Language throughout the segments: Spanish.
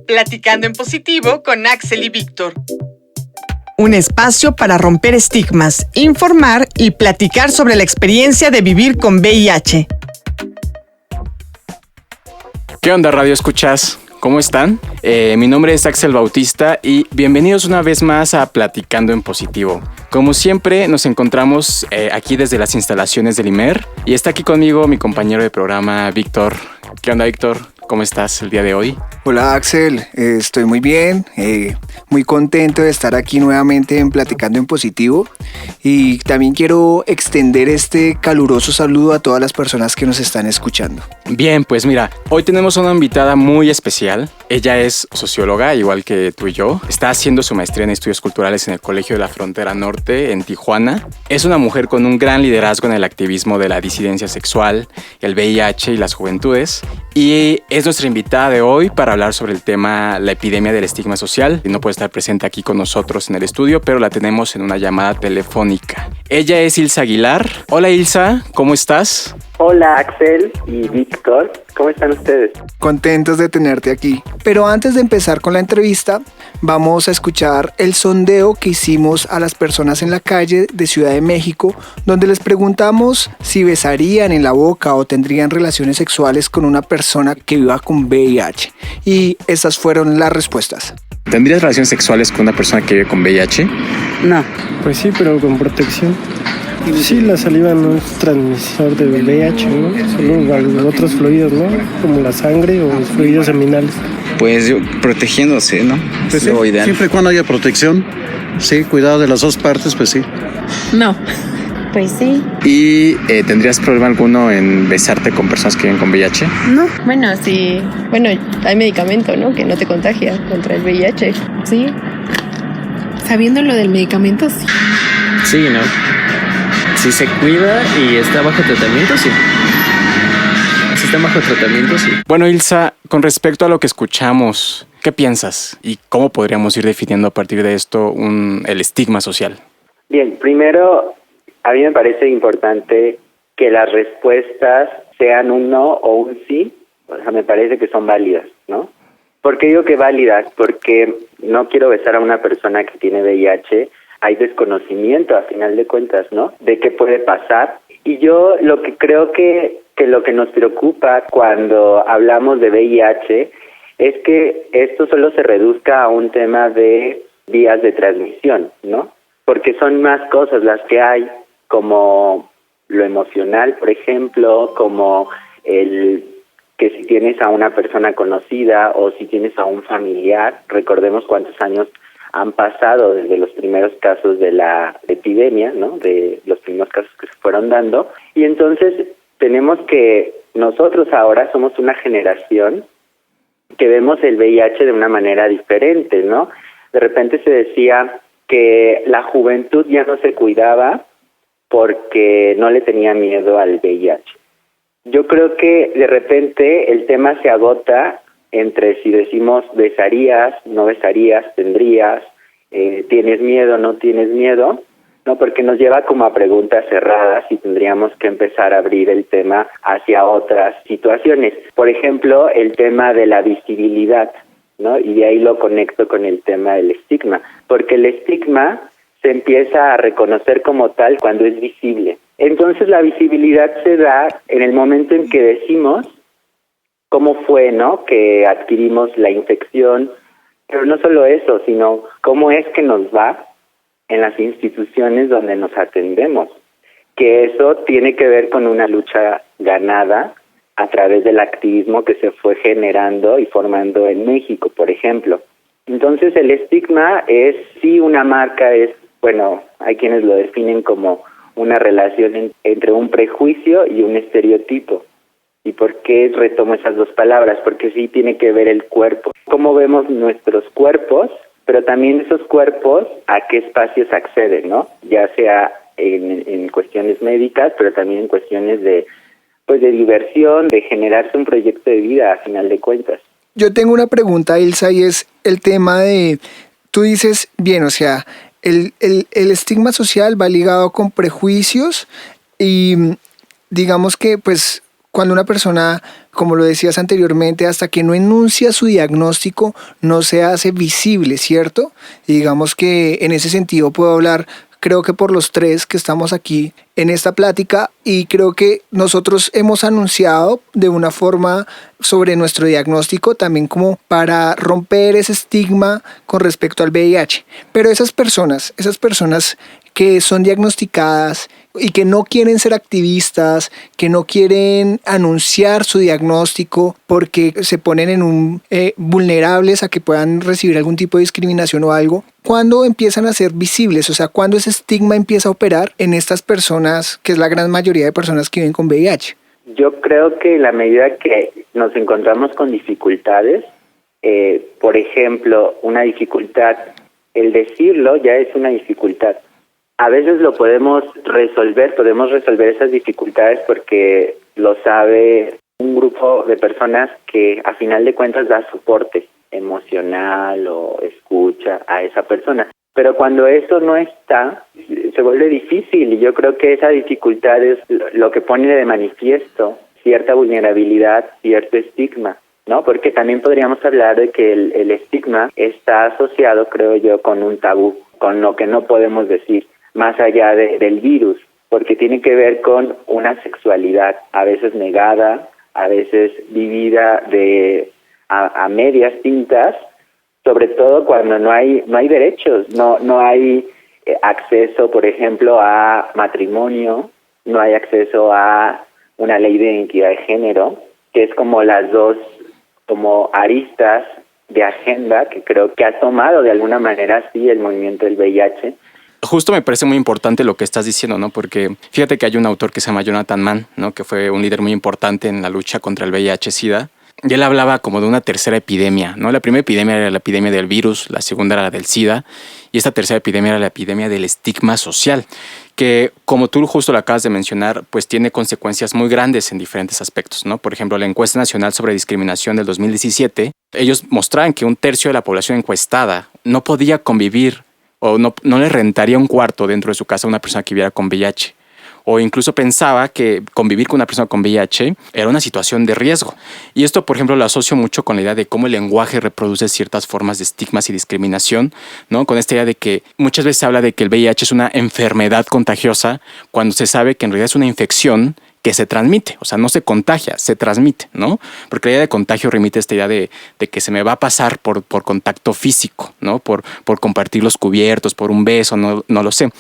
Platicando en Positivo con Axel y Víctor. Un espacio para romper estigmas, informar y platicar sobre la experiencia de vivir con VIH. ¿Qué onda, Radio Escuchas? ¿Cómo están? Mi nombre es Axel Bautista y bienvenidos una vez más a Platicando en Positivo. Como siempre, nos encontramos aquí desde las instalaciones del IMER y está aquí conmigo mi compañero de programa, Víctor. ¿Qué onda, Víctor? ¿Cómo estás el día de hoy? Hola Axel, estoy muy bien, muy contento de estar aquí nuevamente en Platicando en Positivo y también quiero extender este caluroso saludo a todas las personas que nos están escuchando. Bien, pues mira, hoy tenemos una invitada muy especial. Ella es socióloga, igual que tú y yo. Está haciendo su maestría en estudios culturales en el Colegio de la Frontera Norte, en Tijuana. Es una mujer con un gran liderazgo en el activismo de la disidencia sexual, el VIH y las juventudes. Y es nuestra invitada de hoy para hablar sobre el tema la epidemia del estigma social. Y no puede estar presente aquí con nosotros en el estudio, pero la tenemos en una llamada telefónica. Ella es Ilsa Aguilar. Hola Ilsa, ¿cómo estás? Hola Axel y Víctor, ¿cómo están ustedes? Contentos de tenerte aquí. Pero antes de empezar con la entrevista, vamos a escuchar el sondeo que hicimos a las personas en la calle de Ciudad de México, donde les preguntamos si besarían en la boca o tendrían relaciones sexuales con una persona que viva con VIH. Y esas fueron las respuestas. ¿Tendrías relaciones sexuales con una persona que vive con VIH? No. Pues sí, pero con protección. Sí, la saliva no es transmisor de VIH, ¿no? Solo otros fluidos, ¿no? Como la sangre o los fluidos seminales. Pues protegiéndose, ¿no? Pues sí, siempre y cuando haya protección, sí, cuidado de las dos partes, pues sí. No. Pues sí. ¿Y tendrías problema alguno en besarte con personas que viven con VIH? No. Bueno, sí. Bueno, hay medicamento, ¿no? Que no te contagia contra el VIH. Sí. Sabiendo lo del medicamento, sí. Sí, ¿no? Si se cuida y está bajo tratamiento, sí. Si está bajo tratamiento, sí. Bueno, Ilsa, con respecto a lo que escuchamos, ¿qué piensas? ¿Y cómo podríamos ir definiendo a partir de esto el estigma social? Bien, primero, a mí me parece importante que las respuestas sean un no o un sí. O sea, me parece que son válidas, ¿no? ¿Por qué digo que válidas? Porque no quiero besar a una persona que tiene VIH. Hay desconocimiento, a final de cuentas, ¿no? De qué puede pasar. Y yo lo que creo que lo que nos preocupa cuando hablamos de VIH es que esto solo se reduzca a un tema de vías de transmisión, ¿no? Porque son más cosas las que hay, como lo emocional, por ejemplo, como el que si tienes a una persona conocida o si tienes a un familiar, recordemos cuántos años han pasado desde los primeros casos de la epidemia, ¿no? De los primeros casos que se fueron dando. Y entonces tenemos que nosotros ahora somos una generación que vemos el VIH de una manera diferente, ¿no? De repente se decía que la juventud ya no se cuidaba porque no le tenía miedo al VIH. Yo creo que de repente el tema se agota entre si decimos besarías, no besarías, tendrías, tienes miedo, no tienes miedo, no, porque nos lleva como a preguntas cerradas y tendríamos que empezar a abrir el tema hacia otras situaciones. Por ejemplo, el tema de la visibilidad, ¿no? Y de ahí lo conecto con el tema del estigma, porque el estigma se empieza a reconocer como tal cuando es visible. Entonces la visibilidad se da en el momento en que decimos cómo fue, ¿no? Que adquirimos la infección, pero no solo eso, sino cómo es que nos va en las instituciones donde nos atendemos, que eso tiene que ver con una lucha ganada a través del activismo que se fue generando y formando en México, por ejemplo. Entonces el estigma es sí una marca, bueno, hay quienes lo definen como una relación entre un prejuicio y un estereotipo. ¿Y por qué retomo esas dos palabras? Porque sí tiene que ver el cuerpo. Cómo vemos nuestros cuerpos, pero también esos cuerpos a qué espacios acceden, ¿no? Ya sea en cuestiones médicas, pero también en cuestiones de diversión, de generarse un proyecto de vida a final de cuentas. Yo tengo una pregunta, Ilsa, y es el tema de, tú dices, bien, o sea, el estigma social va ligado con prejuicios y digamos que pues Cuando una persona, como lo decías anteriormente, hasta que no enuncia su diagnóstico, no se hace visible, ¿cierto? Y digamos que en ese sentido puedo hablar, creo que por los tres que estamos aquí en esta plática, y creo que nosotros hemos anunciado de una forma sobre nuestro diagnóstico también como para romper ese estigma con respecto al VIH. Pero esas personas que son diagnosticadas y que no quieren ser activistas, que no quieren anunciar su diagnóstico porque se ponen en vulnerables a que puedan recibir algún tipo de discriminación o algo, ¿cuándo empiezan a ser visibles? O sea, ¿cuándo ese estigma empieza a operar en estas personas, que es la gran mayoría de personas que viven con VIH? Yo creo que en la medida que nos encontramos con dificultades, por ejemplo, una dificultad, el decirlo ya es una dificultad. A veces lo podemos resolver esas dificultades porque lo sabe un grupo de personas que a final de cuentas da soporte emocional o escucha a esa persona. Pero cuando eso no está, se vuelve difícil, y yo creo que esa dificultad es lo que pone de manifiesto cierta vulnerabilidad, cierto estigma, ¿no? Porque también podríamos hablar de que el estigma está asociado, creo yo, con un tabú, con lo que no podemos decir, más allá del virus, porque tiene que ver con una sexualidad a veces negada, a veces vivida a medias tintas, sobre todo cuando no hay derechos, no hay acceso, por ejemplo, a matrimonio, no hay acceso a una ley de identidad de género, que es como las dos como aristas de agenda que creo que ha tomado de alguna manera sí el movimiento del VIH. Justo me parece muy importante lo que estás diciendo, ¿no? Porque fíjate que hay un autor que se llama Jonathan Mann, ¿no? Que fue un líder muy importante en la lucha contra el VIH-Sida. Y él hablaba como de una tercera epidemia, ¿no? La primera epidemia era la epidemia del virus, la segunda era la del SIDA, y esta tercera epidemia era la epidemia del estigma social, que como tú justo lo acabas de mencionar, pues tiene consecuencias muy grandes en diferentes aspectos, ¿no? Por ejemplo, la encuesta nacional sobre discriminación del 2017, ellos mostraban que 1/3 de la población encuestada no podía convivir o no le rentaría un cuarto dentro de su casa a una persona que viviera con VIH. O incluso pensaba que convivir con una persona con VIH era una situación de riesgo. Y esto, por ejemplo, lo asocio mucho con la idea de cómo el lenguaje reproduce ciertas formas de estigmas y discriminación, ¿no? Con esta idea de que muchas veces se habla de que el VIH es una enfermedad contagiosa cuando se sabe que en realidad es una infección que se transmite, o sea, no se contagia, se transmite, ¿no? Porque la idea de contagio remite a esta idea de que se me va a pasar por contacto físico, ¿no? Por compartir los cubiertos, por un beso, no lo sé.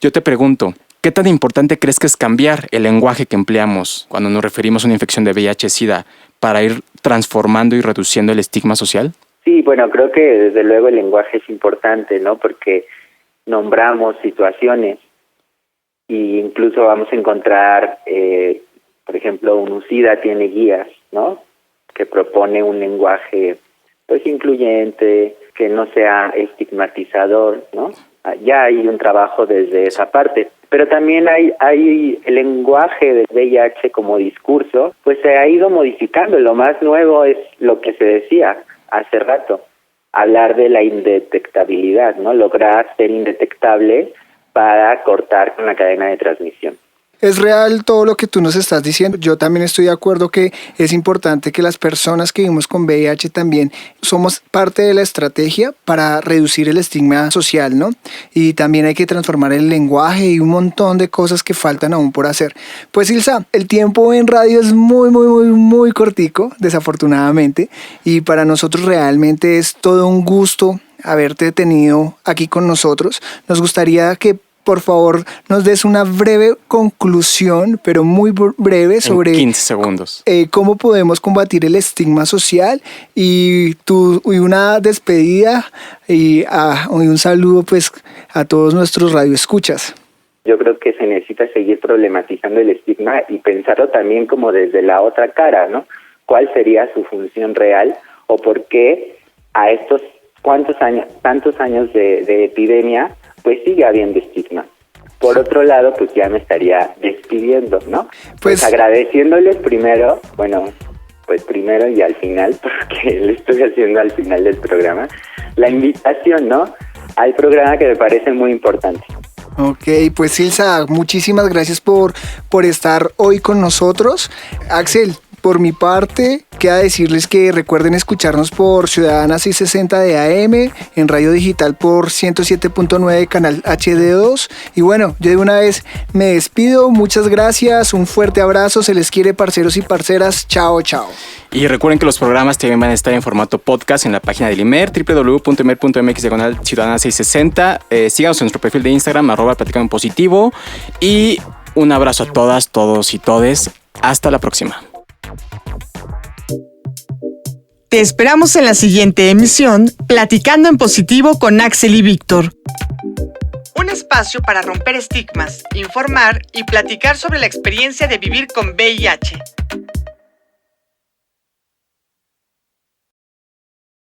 Yo te pregunto, ¿qué tan importante crees que es cambiar el lenguaje que empleamos cuando nos referimos a una infección de VIH-Sida para ir transformando y reduciendo el estigma social? Sí, bueno, creo que desde luego el lenguaje es importante, ¿no? Porque nombramos situaciones e incluso vamos a encontrar, por ejemplo, UNUSIDA tiene guías, ¿no? Que propone un lenguaje, pues, incluyente, que no sea estigmatizador, ¿no? Ya hay un trabajo desde esa parte. Pero también hay el lenguaje del VIH como discurso, pues se ha ido modificando. Lo más nuevo es lo que se decía hace rato, hablar de la indetectabilidad, ¿no? Lograr ser indetectable para cortar con la cadena de transmisión. Es real todo lo que tú nos estás diciendo. Yo también estoy de acuerdo que es importante que las personas que vivimos con VIH también somos parte de la estrategia para reducir el estigma social, ¿no? Y también hay que transformar el lenguaje y un montón de cosas que faltan aún por hacer. Pues Ilsa, el tiempo en radio es muy cortico, desafortunadamente, y para nosotros realmente es todo un gusto haberte tenido aquí con nosotros. Nos gustaría que por favor nos des una breve conclusión, pero muy breve, sobre 15 segundos. Cómo podemos combatir el estigma social y una despedida y un saludo pues a todos nuestros radioescuchas. Yo creo que se necesita seguir problematizando el estigma y pensarlo también como desde la otra cara, ¿no? ¿Cuál sería su función real o por qué a estos tantos años de epidemia pues sigue habiendo estigma? Por otro lado, pues ya me estaría despidiendo, ¿no? Pues agradeciéndoles primero y al final, porque lo estoy haciendo al final del programa, la invitación, ¿no? Al programa, que me parece muy importante. Ok, pues Silsa, muchísimas gracias por estar hoy con nosotros. Axel, por mi parte, queda decirles que recuerden escucharnos por Ciudadana 660 de AM, en Radio Digital por 107.9 canal HD2. Y bueno, yo de una vez me despido. Muchas gracias, un fuerte abrazo, se les quiere, parceros y parceras. Chao, chao. Y recuerden que los programas también van a estar en formato podcast en la página del IMER, www.imer.mx/Ciudadana 660. Síganos en nuestro perfil de Instagram, @platicando en positivo. Y un abrazo a todas, todos y todes. Hasta la próxima. Te esperamos en la siguiente emisión, Platicando en Positivo con Axel y Víctor. Un espacio para romper estigmas, informar y platicar sobre la experiencia de vivir con VIH.